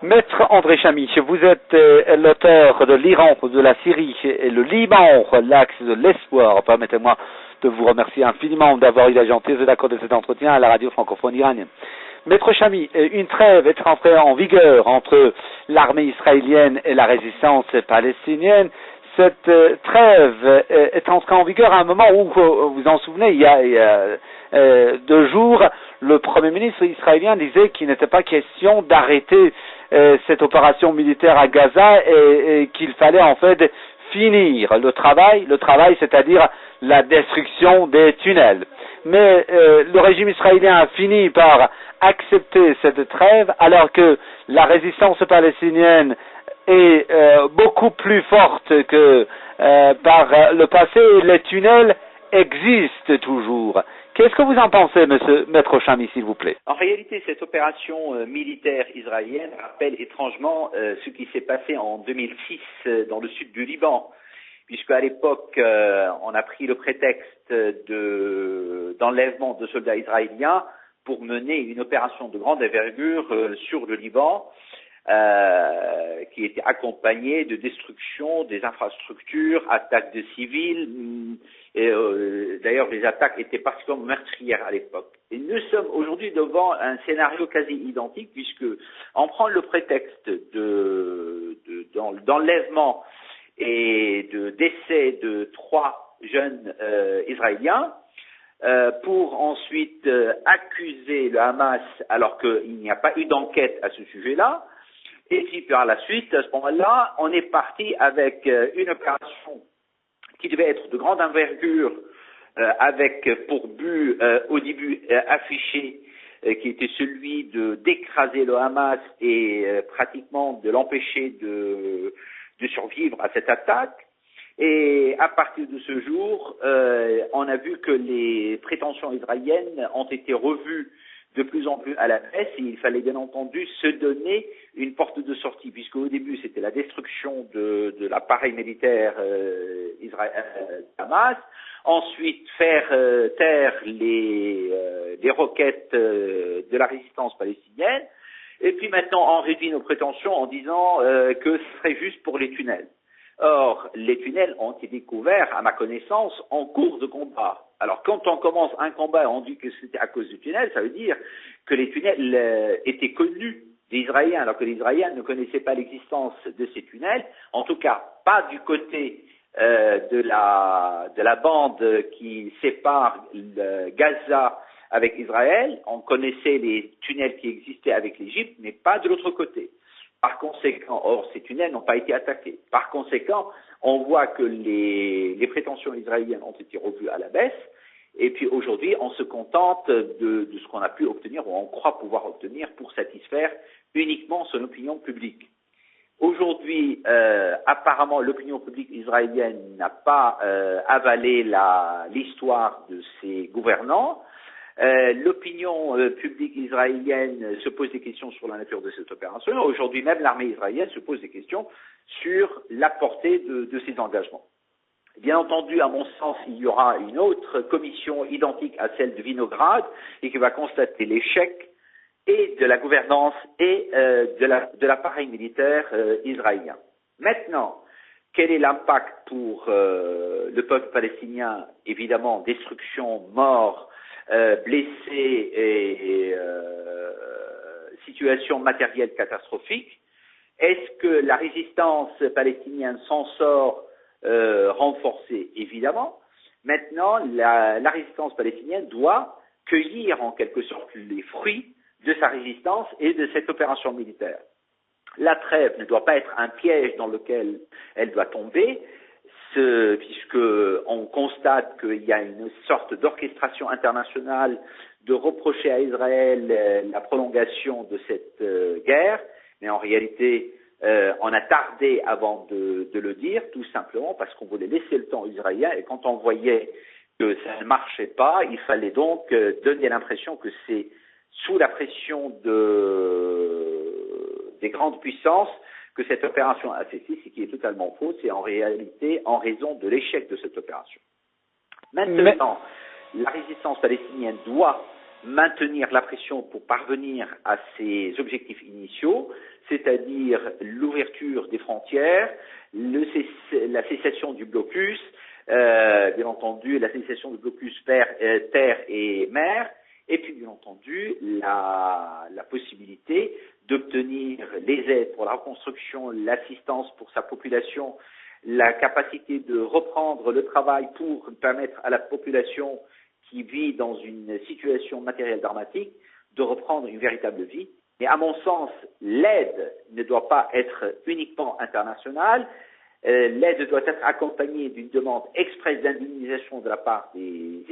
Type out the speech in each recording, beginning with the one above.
Maître André Chamy, vous êtes l'auteur de l'Iran, de la Syrie et le Liban, l'axe de l'espoir. Permettez-moi de vous remercier infiniment d'avoir eu la gentillesse d'accorder cet entretien à la radio francophone iranienne. Maître Chamy, une trêve est entrée en vigueur entre l'armée israélienne et la résistance palestinienne. Cette trêve est entrée en vigueur à un moment où, vous vous en souvenez, il y a 2 jours, le Premier ministre israélien disait qu'il n'était pas question d'arrêter cette opération militaire à Gaza et qu'il fallait en fait finir le travail, c'est-à-dire la destruction des tunnels. Mais le régime israélien a fini par accepter cette trêve alors que la résistance palestinienne est beaucoup plus forte que par le passé. Les tunnels existent toujours. Qu'est-ce que vous en pensez, Maître Chamy, s'il vous plaît? En réalité, cette opération militaire israélienne rappelle étrangement ce qui s'est passé en 2006 dans le sud du Liban, puisque à l'époque, on a pris le prétexte d'enlèvement de soldats israéliens pour mener une opération de grande envergure sur le Liban, qui était accompagnée de destruction des infrastructures, attaques de civils, et d'ailleurs les attaques étaient particulièrement meurtrières à l'époque. Et nous sommes aujourd'hui devant un scénario quasi identique, puisque on prend le prétexte d'enlèvement et de décès de 3 jeunes Israéliens, pour ensuite accuser le Hamas alors qu'il n'y a pas eu d'enquête à ce sujet-là. Et puis par la suite, à ce moment-là, on est parti avec une opération qui devait être de grande envergure, avec pour but au début affiché, qui était celui d'écraser le Hamas et pratiquement de l'empêcher de survivre à cette attaque. Et à partir de ce jour, on a vu que les prétentions israéliennes ont été revues de plus en plus à la baisse, et il fallait bien entendu se donner une porte de sortie, puisque au début c'était la destruction de l'appareil militaire Hamas, ensuite faire taire les roquettes de la résistance palestinienne, et puis maintenant on réduit nos prétentions en disant que ce serait juste pour les tunnels. Or, les tunnels ont été découverts, à ma connaissance, en cours de combat. Alors, quand on commence un combat et on dit que c'était à cause du tunnel, ça veut dire que les tunnels étaient connus des Israéliens, alors que les Israéliens ne connaissaient pas l'existence de ces tunnels, en tout cas pas du côté de la bande qui sépare Gaza avec Israël. On connaissait les tunnels qui existaient avec l'Égypte, mais pas de l'autre côté. Par conséquent, or ces tunnels n'ont pas été attaqués. Par conséquent, on voit que les prétentions israéliennes ont été revues à la baisse, et puis aujourd'hui, on se contente de ce qu'on a pu obtenir, ou on croit pouvoir obtenir, pour satisfaire uniquement son opinion publique. Aujourd'hui, apparemment, l'opinion publique israélienne n'a pas avalé l'histoire de ses gouvernants. L'opinion publique israélienne se pose des questions sur la nature de cette opération. Aujourd'hui même, l'armée israélienne se pose des questions sur la portée de ces engagements. Bien entendu, à mon sens, il y aura une autre commission identique à celle de Vinograd et qui va constater l'échec et de la gouvernance et de l'appareil militaire israélien. Maintenant, quel est l'impact pour le peuple palestinien? Évidemment, destruction, mort, blessés et situation matérielle catastrophique. Est-ce que la résistance palestinienne s'en sort renforcée? Évidemment. Maintenant, la résistance palestinienne doit cueillir en quelque sorte les fruits de sa résistance et de cette opération militaire. La trêve ne doit pas être un piège dans lequel elle doit tomber, puisque on constate qu'il y a une sorte d'orchestration internationale de reprocher à Israël la prolongation de cette guerre, mais en réalité, on a tardé avant de le dire, tout simplement parce qu'on voulait laisser le temps aux Israéliens, et quand on voyait que ça ne marchait pas, il fallait donc donner l'impression que c'est sous la pression des grandes puissances que cette opération a cessé, ce qui est totalement faux. C'est en réalité en raison de l'échec de cette opération. Maintenant, la résistance palestinienne doit maintenir la pression pour parvenir à ces objectifs initiaux, c'est-à-dire l'ouverture des frontières, la cessation du blocus, bien entendu la cessation du blocus terre et mer, et puis bien entendu la possibilité d'obtenir les aides pour la reconstruction, l'assistance pour sa population, la capacité de reprendre le travail pour permettre à la population qui vit dans une situation matérielle dramatique de reprendre une véritable vie. Mais à mon sens, l'aide ne doit pas être uniquement internationale. L'aide doit être accompagnée d'une demande expresse d'indemnisation de la part des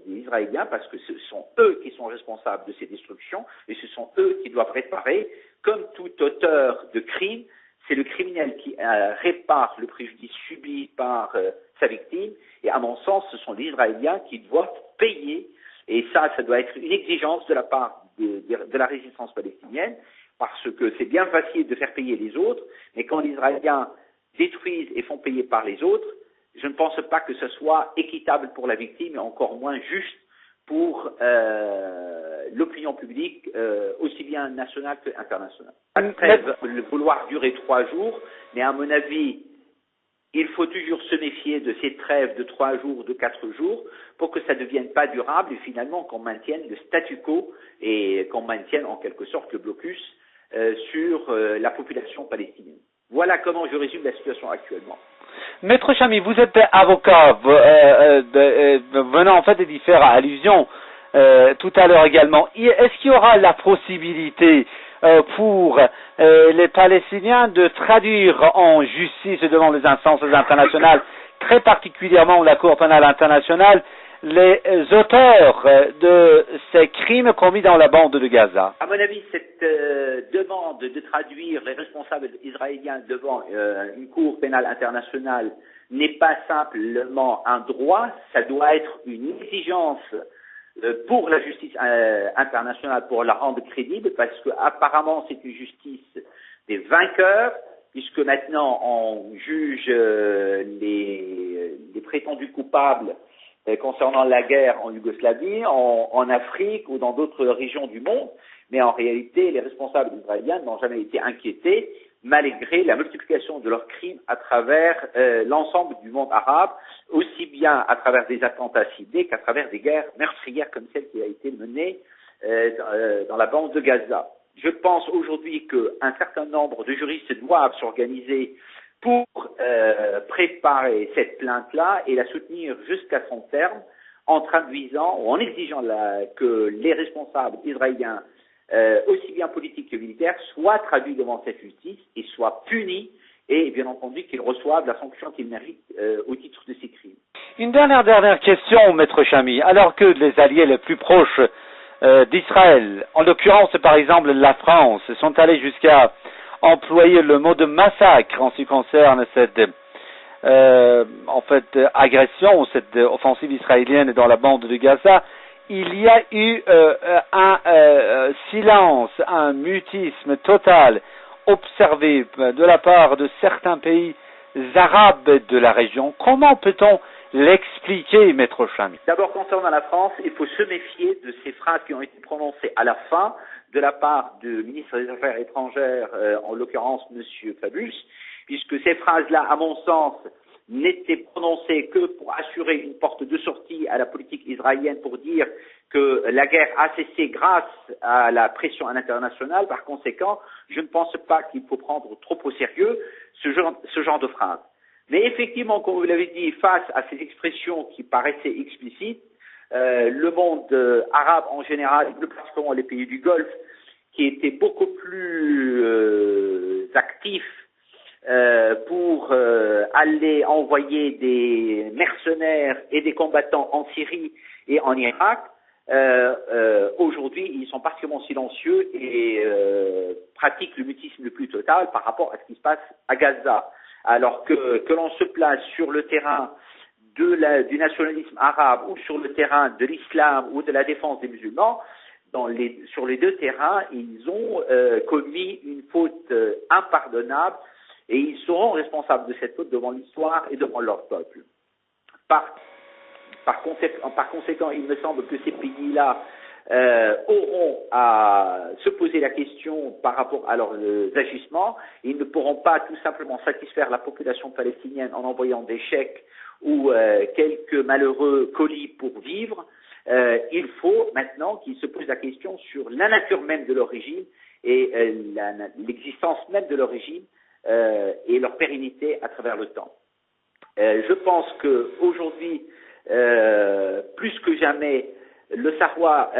Israéliens, parce que ce sont eux qui sont responsables de ces destructions et ce sont eux qui doivent réparer. Comme tout auteur de crime, c'est le criminel qui répare le préjudice subi par sa victime, et à mon sens, ce sont les Israéliens qui doivent payer, et ça doit être une exigence de la part de la résistance palestinienne, parce que c'est bien facile de faire payer les autres, mais quand les Israéliens détruisent et font payer par les autres, je ne pense pas que ce soit équitable pour la victime et encore moins juste pour l'opinion publique, aussi bien nationale qu'internationale. La trêve vouloir durer 3 jours, mais à mon avis, il faut toujours se méfier de ces trêves de 3 jours, de 4 jours, pour que ça ne devienne pas durable et finalement qu'on maintienne le statu quo et qu'on maintienne en quelque sorte le blocus sur la population palestinienne. Voilà comment je résume la situation actuellement. Maître Chami, vous êtes avocat, venant en fait d'y faire allusion tout à l'heure également. Est-ce qu'il y aura la possibilité pour les Palestiniens de traduire en justice devant les instances internationales, très particulièrement la Cour pénale internationale, les auteurs de ces crimes commis dans la bande de Gaza? À mon avis, cette demande de traduire les responsables israéliens devant une Cour pénale internationale n'est pas simplement un droit, ça doit être une exigence pour la justice internationale pour la rendre crédible, parce que apparemment c'est une justice des vainqueurs, puisque maintenant on juge les prétendus coupables concernant la guerre en Yougoslavie, en Afrique ou dans d'autres régions du monde, mais en réalité, les responsables israéliens n'ont jamais été inquiétés, malgré la multiplication de leurs crimes à travers l'ensemble du monde arabe, aussi bien à travers des attentats ciblés qu'à travers des guerres meurtrières comme celle qui a été menée dans la bande de Gaza. Je pense aujourd'hui qu'un certain nombre de juristes doivent s'organiser pour préparer cette plainte-là et la soutenir jusqu'à son terme, en traduisant ou en exigeant que les responsables israéliens, aussi bien politiques que militaires, soient traduits devant cette justice et soient punis, et bien entendu qu'ils reçoivent la sanction qu'ils méritent au titre de ces crimes. Une dernière question, Maître Chami. Alors que les alliés les plus proches d'Israël, en l'occurrence par exemple la France, sont allés jusqu'à employer le mot de massacre en ce qui concerne cette agression, cette offensive israélienne dans la bande de Gaza, il y a eu un silence, un mutisme total observé de la part de certains pays arabes de la région. Comment peut-on l'expliquer, Maître Chami? D'abord, concernant la France, il faut se méfier de ces phrases qui ont été prononcées à la fin de la part du ministre des Affaires étrangères, en l'occurrence M. Fabius, puisque ces phrases-là, à mon sens, n'étaient prononcées que pour assurer une porte de sortie à la politique israélienne pour dire que la guerre a cessé grâce à la pression internationale. Par conséquent, je ne pense pas qu'il faut prendre trop au sérieux ce genre de phrases. Mais effectivement, comme vous l'avez dit, face à ces expressions qui paraissaient explicites, le monde arabe en général, plus particulièrement les pays du Golfe, qui étaient beaucoup plus actifs pour aller envoyer des mercenaires et des combattants en Syrie et en Irak, aujourd'hui ils sont particulièrement silencieux et pratiquent le mutisme le plus total par rapport à ce qui se passe à Gaza. Alors que l'on se place sur le terrain du nationalisme arabe ou sur le terrain de l'islam ou de la défense des musulmans, sur les deux terrains, ils ont commis une faute impardonnable et ils seront responsables de cette faute devant l'histoire et devant leur peuple. Par conséquent, il me semble que ces pays-là auront à se poser la question par rapport à leurs agissements. Ils ne pourront pas tout simplement satisfaire la population palestinienne en envoyant des chèques ou quelques malheureux colis pour vivre. Il faut maintenant qu'ils se posent la question sur la nature même de leur régime et l'existence même de leur régime et leur pérennité à travers le temps. Je pense qu'aujourd'hui, plus que jamais, le Sahwa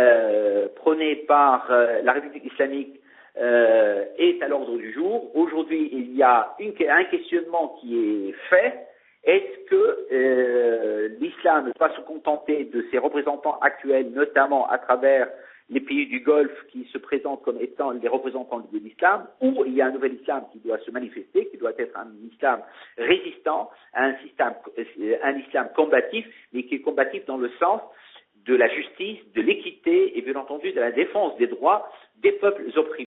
prôné par la République islamique est à l'ordre du jour. Aujourd'hui, il y a un questionnement qui est fait. Est-ce que l'islam va se contenter de ses représentants actuels, notamment à travers les pays du Golfe qui se présentent comme étant les représentants de l'islam, ou il y a un nouvel islam qui doit se manifester, qui doit être un islam résistant, un islam combatif, mais qui est combatif dans le sens de la justice, de l'équité et bien entendu de la défense des droits des peuples opprimés.